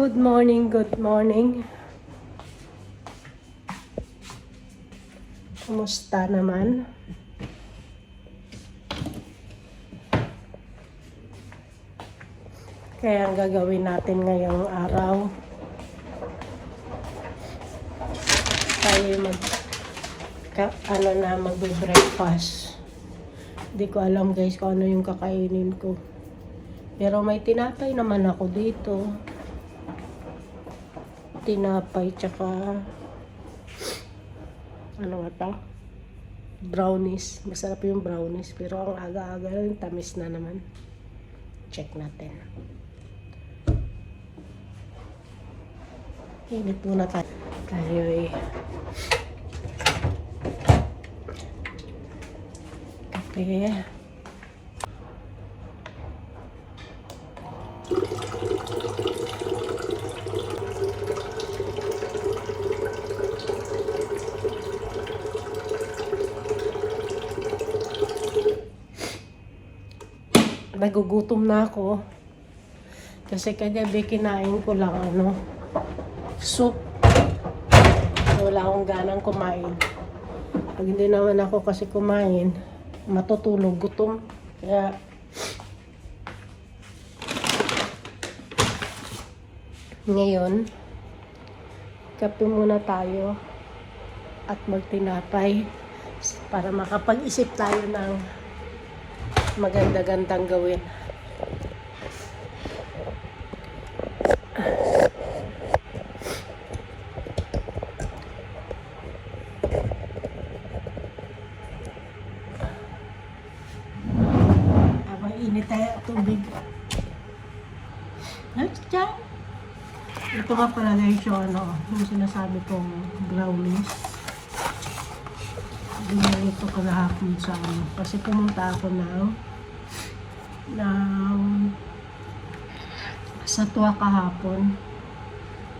Good morning, good morning. Kumusta naman? Kaya ang gagawin natin ngayong araw, tayo magbe-breakfast. Hindi ko alam guys kung ano yung kakainin ko. Pero may tinapay naman ako dito. Tinapay tsaka ano nga to? Brownies. Masarap yung brownies. Pero ang aga-aga lang, tamis na naman. Check natin. Init muna tayo. Tayo kape. Nagugutom na ako. Kasi kagabi kinain ko lang soup. Wala akong ganang kumain. Pag hindi naman ako kasi kumain, matutulog, gutom. Kaya ngayon, kape muna tayo at magtinapay para makapag-isip tayo ng maganda-gandang gawin. Init tayo tubig. Halos dyan. Ito nga pala guys yung sinasabi kong brownies. Binalito ko kahapon sa kasi pumunta ako sa tuwa kahapon.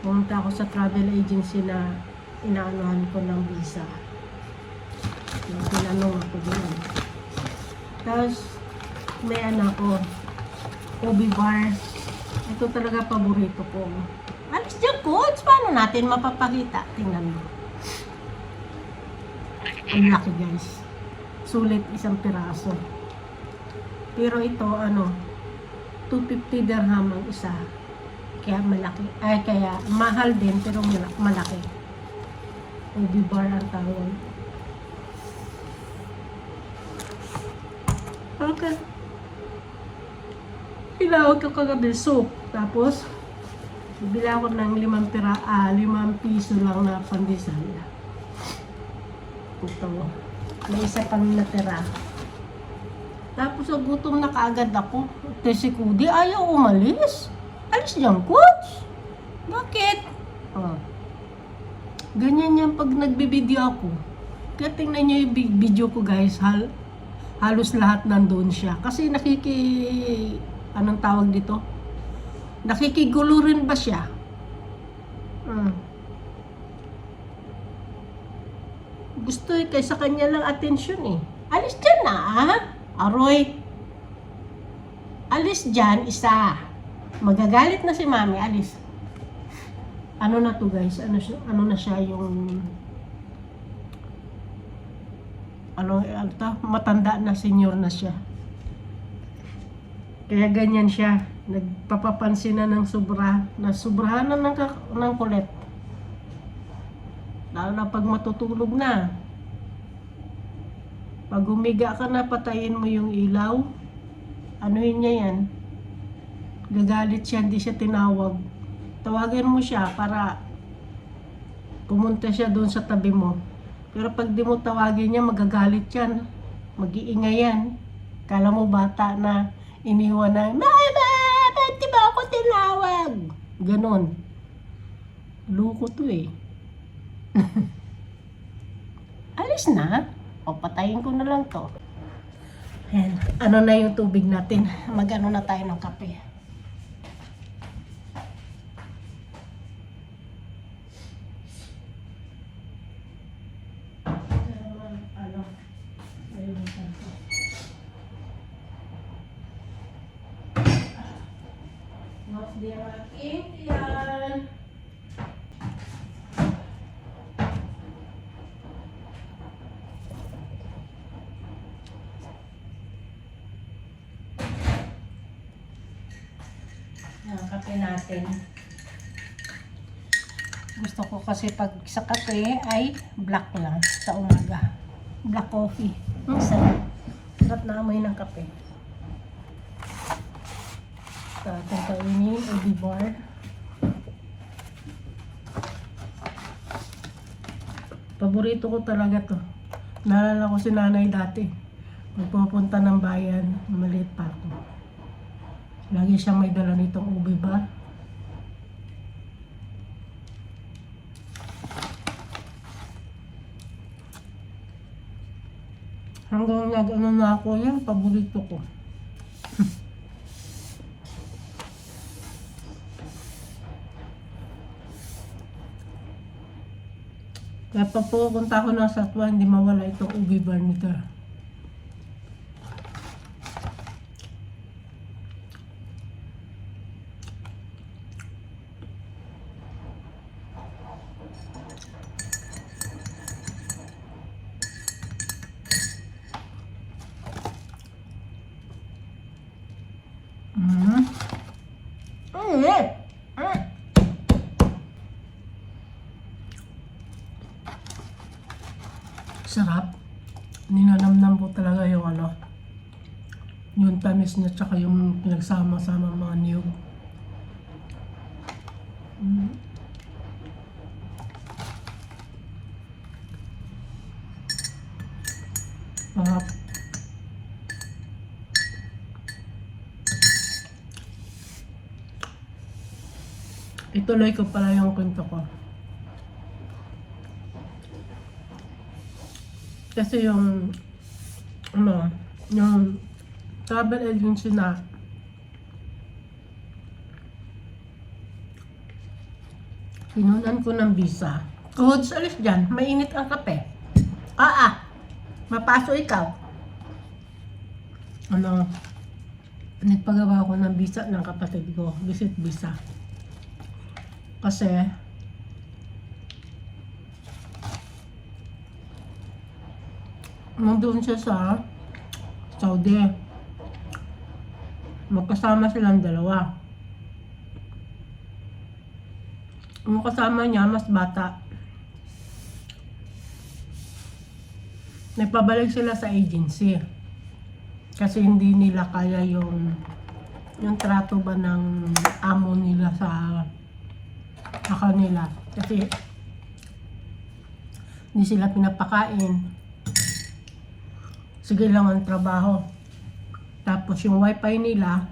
Pumunta ako sa travel agency na inaanuhan ko ng visa. Yung tinanong ako doon. Tapos may ko, Ubi bar. Ito talaga paborito ko. Alis dyan, coach. Paano natin mapapakita? Tingnan mo. Ang laki, guys. Sulit isang piraso. Pero ito, 250 dirham ang isa. Kaya malaki. Ay, kaya mahal din, pero malaki. Ubi bar ang tawag. Okay. Ilawag ko kagabi soup. Tapos, bibila ako ng 5 piso lang na pandesal. Ito. May isa pang natira. Tapos, gutom na kaagad ako. Si Kudi, ayaw umalis. Alis dyan, coach. Bakit? Ganyan yan pag nagbibideo ako. Kaya tingnan nyo yung video ko guys. Halos lahat nandun siya. Kasi anong tawag dito? Nakikigulo rin ba siya? Gusto kaysa kanya lang atensyon Alis dyan na Aroy. Alis dyan, isa. Magagalit na si mami, alis. Ano na to guys? Ano na siya yung matanda na, senior na siya. Kaya ganyan siya. Nagpapapansin na ng sobra. Nasubrahan na ng kulit. Lalo na pag matutulog na. Pag humiga ka na, patayin mo yung ilaw. Anuhin niya yan. Gagalit siya, hindi siya tinawag. Tawagan mo siya para pumunta siya doon sa tabi mo. Pero pag di mo tawagin niya, magagalit yan. Mag-iingay yan. Kala mo bata na iniwan na, Mama! Ba't di ba ako tinawag? Ganon. Luko to Alis na. O, patayin ko na lang to. Ayan. Ano na yung tubig natin? Mag-ano na tayo ng kape. Di aking yan. Ang kape natin. Gusto ko kasi pag sa kape ay black lang sa umaga. Black coffee. Ang sarap. Sarap na amoy ng kape. Sa ating kainin, Eddie Bar. Paborito ko talaga to. Naalala ko si nanay dati. Magpupunta ng bayan, maliit pa ako. Lagi siyang may dala nitong ube bar. Hanggang nag-ano na ako yan, paborito ko. Kaya pag pupunta ako ng Satwa, hindi mawala itong ube bar nito. Sarap. Ninanamnam ko talaga yung ano, yung tamis niya tsaka yung pinagsama-sama mga niyog. Sarap. Ituloy ko pala yung kwento ko. Kasi yung ano, yung travel agency na pinunan ko ng visa. Kuhuds, alis dyan. Mainit ang kape. Mapaso ikaw. Ano, nagpagawa ko ng visa ng kapatid ko. Visit visa. Kasi nandun siya sa Saudi. Magkasama silang dalawa. Yung kasama niya, mas bata. Nagpabalik sila sa agency. Kasi hindi nila kaya yung trato ba ng amo nila sa kanila. Kasi hindi sila pinapakain. Sige lang ang trabaho. Tapos yung wifi nila,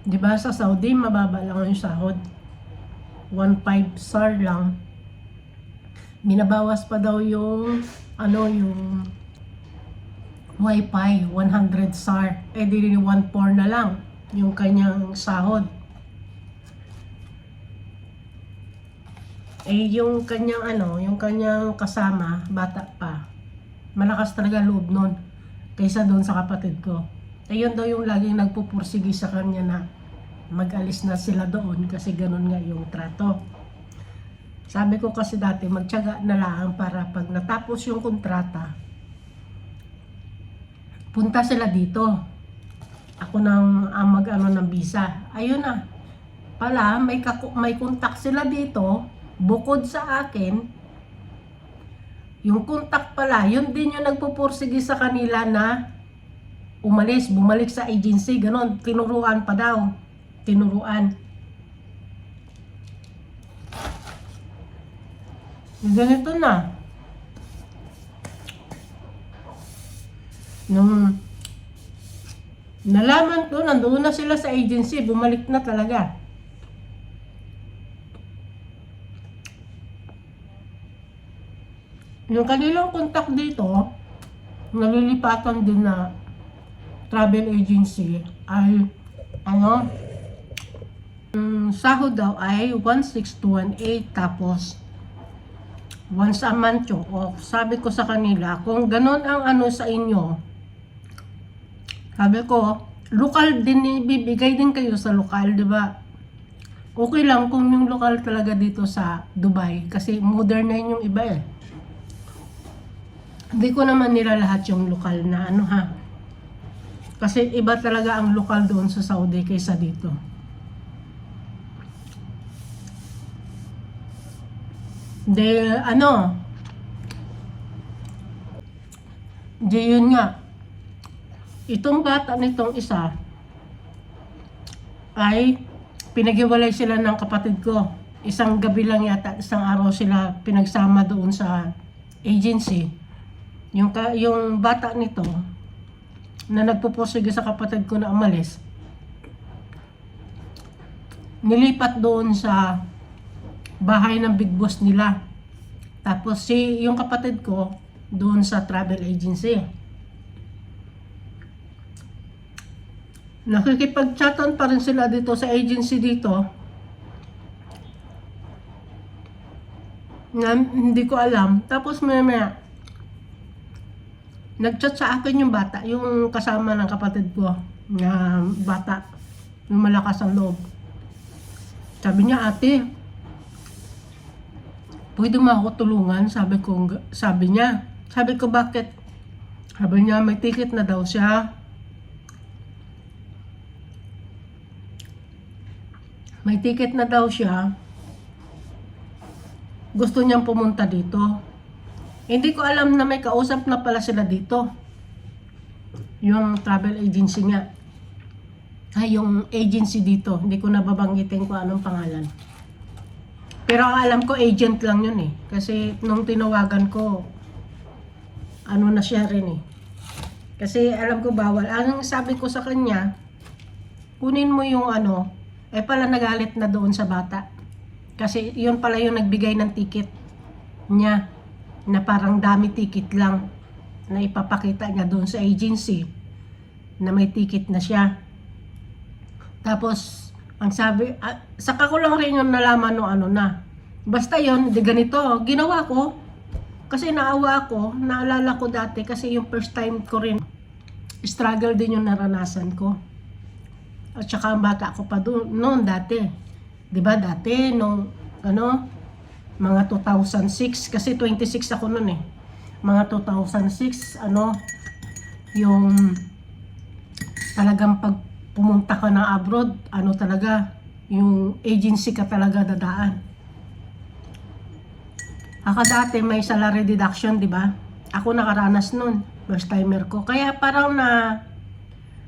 di ba sa Saudi, mababa lang yung sahod. 1.5 star lang. Binabawas pa daw yung yung wifi, 100 star. Eh di 1.4 na lang yung kanyang sahod. Eh yung kanyang yung kanyang kasama, bata pa. Malakas talaga loob nun kaysa doon sa kapatid ko. Ayun daw yung laging nagpupursigi sa kanya na mag-alis na sila doon kasi ganun nga yung trato. Sabi ko kasi dati magtiyaga na lang para pag natapos yung kontrata, punta sila dito. Ako nang mag-ano ng visa. Ayun na. Pala may contact sila dito bukod sa akin. Yung contact pala, yun din yung nagpupursige sa kanila na bumalik sa agency, ganon. Tinuruan pa daw. Tinuruan. Ganito na. Nung nalaman ko, nandoon na sila sa agency, bumalik na talaga. Yung kanilang contact dito, nalilipatan din na travel agency ay sahod daw ay 1,618 tapos once a month yung off. Sabi ko sa kanila, kung ganon ang sa inyo, sabi ko, lokal din, ibibigay din kayo sa lokal, di ba? Okay lang kung yung lokal talaga dito sa Dubai kasi modern na yun yung iba eh. Hindi ko naman nila lahat yung lokal na ano ha. Kasi iba talaga ang lokal doon sa Saudi kaysa dito. De ano, de yun nga. Itong bata nitong isa ay pinaghiwalay sila ng kapatid ko. Isang gabi lang yata, isang araw sila pinagsama doon sa agency. Yung bata nito na nagpupursige sa kapatid ko na umalis, nilipat doon sa bahay ng big boss nila. Tapos yung kapatid ko doon sa travel agency. Nakikipag-chatan pa rin sila dito sa agency dito na hindi ko alam. Tapos maya nag-chat sa akin yung bata, yung kasama ng kapatid ko na bata, yung malakas ang loob. Sabi niya, ate, pwede mo ako tulungan? Sabi niya. Sabi ko, bakit? Sabi niya, may ticket na daw siya. May ticket na daw siya. Gusto niyang pumunta dito. Hindi ko alam na may kausap na pala sila dito. Yung travel agency nga. Ay, yung agency dito. Hindi ko nababanggitin kung anong pangalan. Pero ang alam ko, agent lang yun eh. Kasi nung tinawagan ko, ano na siya rin eh. Kasi alam ko bawal. Ang sabi ko sa kanya, kunin mo yung ano, pala nagalit na doon sa bata. Kasi yun pala yung nagbigay ng ticket niya na parang dami ticket lang na ipapakita niya doon sa agency na may ticket na siya. Tapos ang sabi, saka ko lang rin yung nalaman no ano na. Basta yun, di ganito, ginawa ko. Kasi naawa ako, naalala ko dati kasi yung first time ko rin, struggle din yung naranasan ko. At saka ang bata ko pa doon, noon dati. Diba dati, nung ano, mga 2006, kasi 26 ako noon eh. Mga 2006, ano, yung talagang pag pumunta ka ng abroad, ano talaga, yung agency ka talaga dadaan. Dati may salary deduction, diba? Ako nakaranas noon, first timer ko. Kaya parang na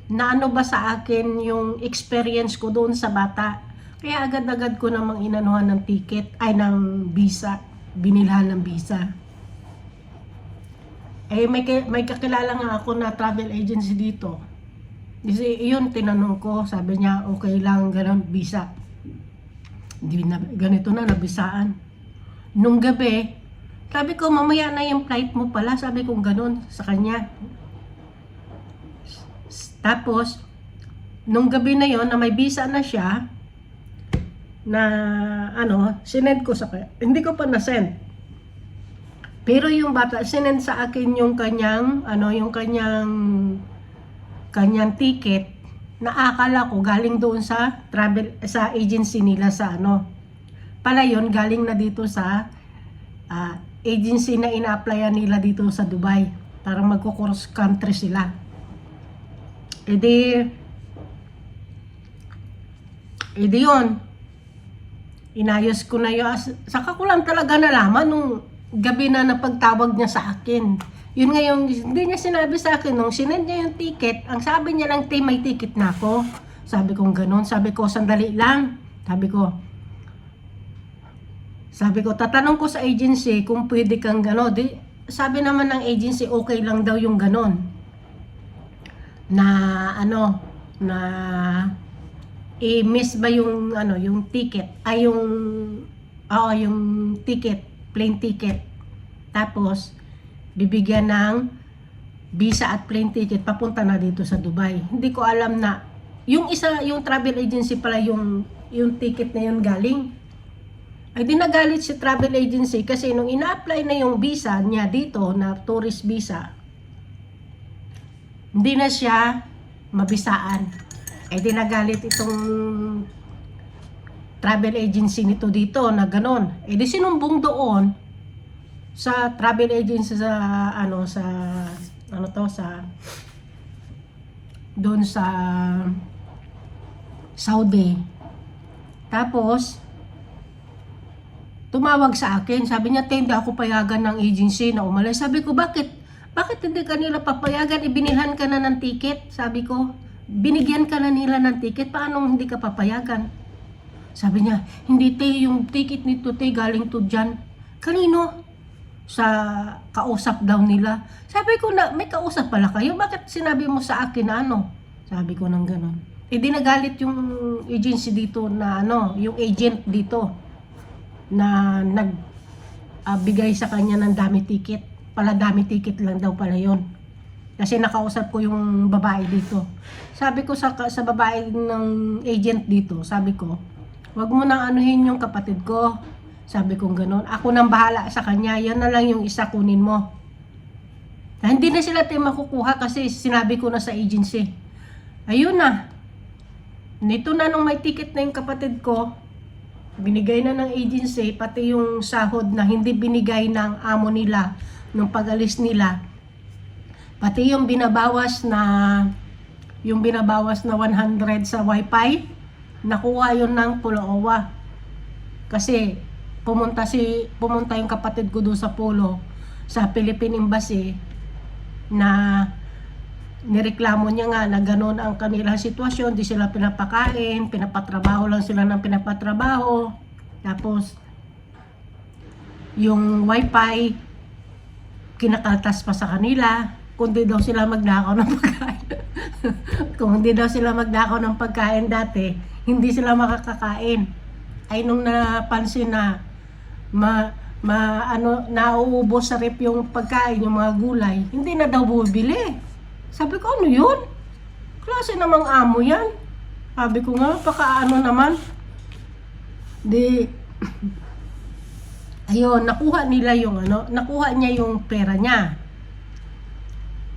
ano ba sa akin yung experience ko doon sa bata. Kaya agad-agad ko namang inanuhan ng ticket, ay ng visa, binilhan ng visa. May kakilala nga ako na travel agency dito. Kasi yun, tinanong ko, sabi niya, okay lang, ganun, visa. Hindi na, ganito na, nabisaan. Nung gabi, sabi ko, mamaya na yung flight mo pala, sabi ko ganun sa kanya. Tapos, nung gabi na yon na may visa na siya, na ano, sinend ko sa kanya. Hindi ko pa na-send. Pero yung bata, sinend sa akin yung kanyang, ano, yung kanyang ticket na akala ko galing doon sa sa agency nila sa ano. Pala yun, galing na dito sa agency na ina-applyan nila dito sa Dubai para magko-cross country sila. Edi yun, inayos ko na yun. Saka ko lang talaga nalaman nung gabi na napagtawag niya sa akin. Yun nga yung, hindi niya sinabi sa akin, nung sinend niya yung ticket, ang sabi niya lang, may ticket na ako. Sabi kong ganun, sabi ko, sandali lang. Sabi ko, tatanong ko sa agency kung pwede kang gano'n. Sabi naman ng agency, okay lang daw yung gano'n. Na ano, na i-miss ba yung ano, yung ticket, ay yung ticket, plane ticket. Tapos bibigyan ng visa at plane ticket papunta na dito sa Dubai. Hindi ko alam na yung travel agency pala yung ticket na yun galing. Ay di nagalit si travel agency kasi nung ina-apply na yung visa niya dito na tourist visa, hindi na siya mabisaan. Eh di nagalit itong travel agency nito dito na ganon. Eh di sinumbong doon sa travel agency sa doon sa Saudi. Tapos tumawag sa akin, sabi niya, hindi ako payagan ng agency na umalis. Sabi ko, bakit? Bakit hindi kanila papayagan? Ibinilhan ka na ng ticket. Sabi ko, binigyan ka na nila ng ticket, paano hindi ka papayagan? Sabi niya, hindi te, yung ticket nito te, galing to dyan. Kanino? Sa kausap daw nila. Sabi ko na, may kausap pala kayo? Bakit sinabi mo sa akin na ano? Sabi ko nang gano'n. E di nagalit yung agency dito na yung agent dito na nagbigay sa kanya ng dami ticket. Pala dami ticket lang daw pala yon. Kasi nakausap ko yung babae dito. Sabi ko sa babae ng agent dito, sabi ko, wag mo nang anuhin yung kapatid ko. Sabi ko gano'n. Ako nang bahala sa kanya. Yan na lang yung isa, kunin mo. Na hindi na sila tayo makukuha kasi sinabi ko na sa agency. Ayun na. Nito na nung may ticket na yung kapatid ko, binigay na ng agency, pati yung sahod na hindi binigay ng amo nila nung pag-alis nila. Pati yung binabawas na 100 sa wifi, nakuha yun ng Pulo-Owa. Kasi pumunta yung kapatid ko doon sa Polo, sa Philippine Embassy, na nireklamo niya nga na gano'n ang kanilang sitwasyon, di sila pinapakain, pinapatrabaho lang sila ng pinapatrabaho. Tapos yung wifi kinakaltas pa sa kanila kung di daw sila magnakaw ng pagkain. Kung hindi daw sila magnakaw ng pagkain dati, hindi sila makakakain. Ay nung napansin na nauubos sa rep yung pagkain, yung mga gulay, hindi na daw bumibili. Sabi ko, ano yun? Klase namang amo yan. Sabi ko nga, naman. Ayun, nakuha niya yung pera niya.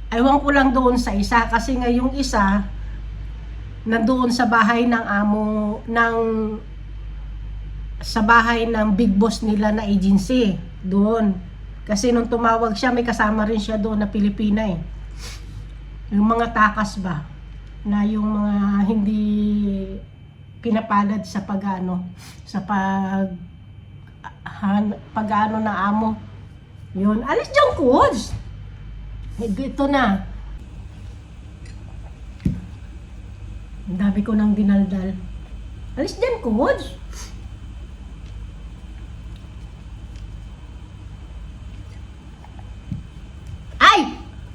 Aywan ko lang doon sa isa, kasi nga yung isa, nandoon sa bahay ng sa bahay ng big boss nila na agency. Doon. Kasi nung tumawag siya, may kasama rin siya doon na Pilipina eh. Yung mga takas ba, na yung mga hindi pinapalad sa pag-ano ng amo. Yun, alis dyan, Kuds! Ito na. Ang dami ko nang dinaldal. Alis dyan, Kuds!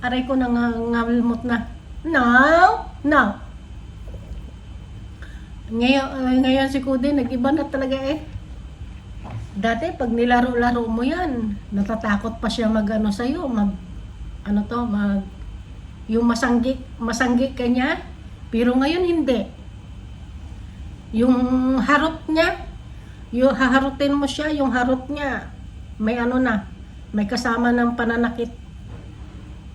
Aray ko nangangalmot na. No. Ngayon si Kude, nag-iba na talaga eh. Dati, pag nilaro-laro mo yan, natatakot pa siya sa'yo, yung masanggi ka niya. Pero ngayon hindi. Yung harot niya, yung haharutin mo siya, yung harot niya, may kasama ng pananakit.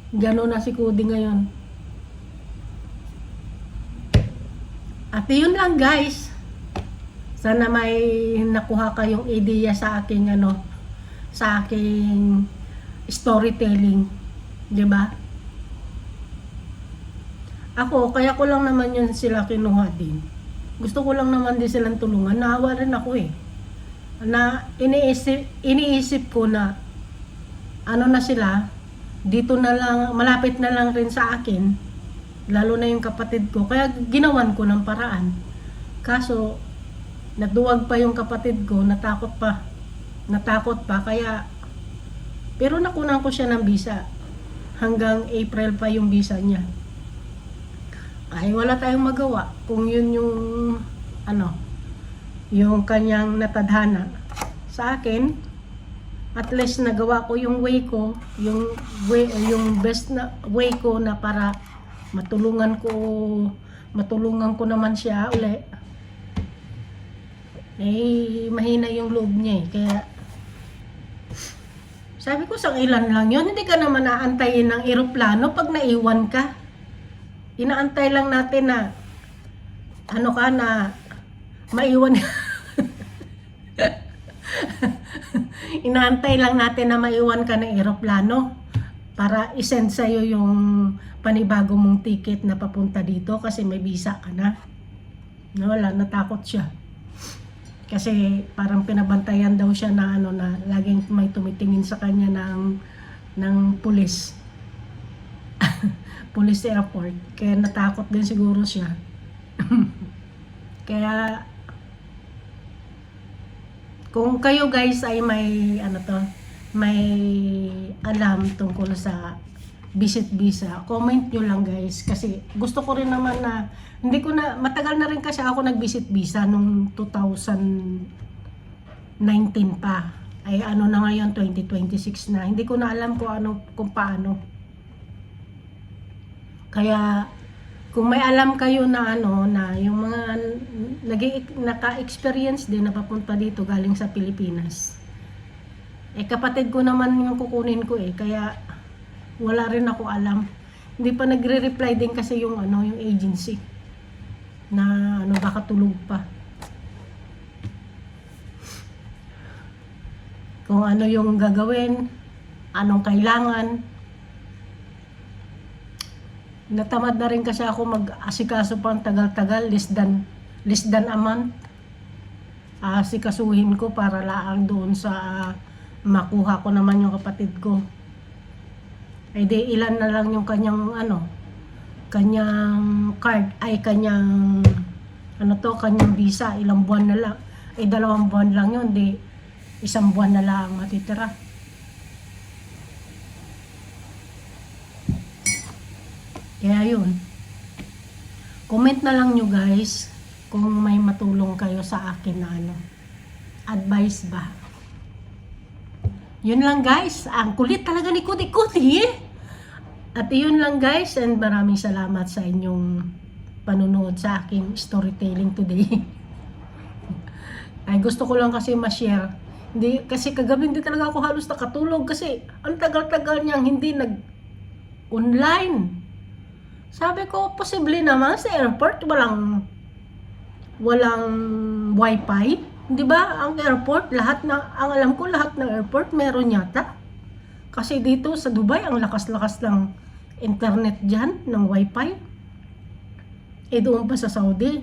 Gano'n na si Cody ngayon. At yun lang guys. Sana may nakuha kayong ideya sa aking storytelling. 'Di ba? Kaya ko lang naman yun sila kinuha din. Gusto ko lang naman din silang tulungan. Naawa rin ako eh. Na iniisip ko na na sila, dito na lang, malapit na lang rin sa akin, lalo na yung kapatid ko, kaya ginawan ko ng paraan. Kaso naduwag pa yung kapatid ko, natakot pa, kaya pero nakunan ko siya ng visa hanggang April pa yung visa niya. Ay wala tayong magawa kung yun yung yung kanyang natadhana sa akin. At least nagawa ko yung way ko, yung best na way ko na para matulungan ko naman siya uli. Eh mahina yung loob niya eh, kaya sabi ko sa ilan lang yun, hindi ka naman aantayin ng eroplano pag naiwan ka. inaantay lang natin na ano ka na maiwan. Inaantay lang natin na maiwan ka ng eroplano para isend sa'yo yung panibago mong ticket na papunta dito kasi may visa ka na. Wala, natakot siya. Kasi parang pinabantayan daw siya na ano na laging may tumitingin sa kanya ng pulis. Police airport. Kaya natakot din siguro siya. Kaya kung kayo guys ay may may alam tungkol sa visit visa, comment nyo lang guys kasi gusto ko rin naman na matagal na rin kasi ako nag-visit visa nung 2019 pa. Ay ano na ngayon 2026 na. Hindi ko na alam kung paano. Kaya kung may alam kayo na na yung mga naka-experience din na papunta dito galing sa Pilipinas. Kapatid ko naman yung kukunin ko kaya wala rin ako alam. Hindi pa nagre-reply din kasi yung yung agency na baka tulog pa. Kung ano yung gagawin, anong kailangan. Natamad na rin kasi ako mag-asikaso pa ang tagal-tagal, less than a month. Asikasuhin ko para laang doon sa makuha ko naman yung kapatid ko. Ay di ilan na lang yung kanyang kanyang card, ay kanyang kanyang visa, ilang buwan na lang. 2 buwan lang yun, di 1 buwan na lang matitira. Kaya yun. Comment na lang nyo guys kung may matulong kayo sa akin na advice ba. Yun lang guys. Ang kulit talaga ni Kuti. At yun lang guys, and maraming salamat sa inyong panunood sa aking storytelling today. Ay gusto ko lang kasi ma-share. Hindi, kasi kagabi hindi talaga ako halos nakatulog kasi ang tagal-tagal niyang hindi nag-online. Sabi ko, posible naman sa airport walang wifi. 'Di ba? Ang airport, ang alam ko lahat ng airport meron yata. Kasi dito sa Dubai, ang lakas-lakas ng internet diyan, ng wifi. Doon pa sa Saudi.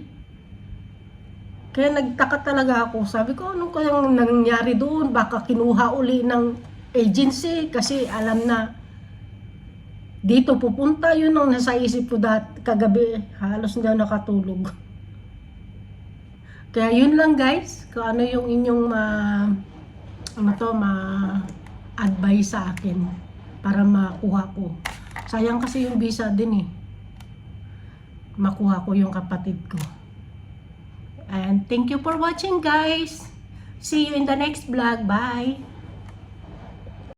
Kaya nagtaka talaga ako. Sabi ko, anong kayang nangyari doon? Baka kinuha uli ng agency kasi alam na dito pupunta. Yun ang nasa isip ko kagabi. Halos hindi ako nakatulog. Kaya yun lang guys. Kung ano yung inyong ma-advise sa akin para makuha ko. Sayang kasi yung visa din makuha ko yung kapatid ko. And thank you for watching guys. See you in the next vlog. Bye!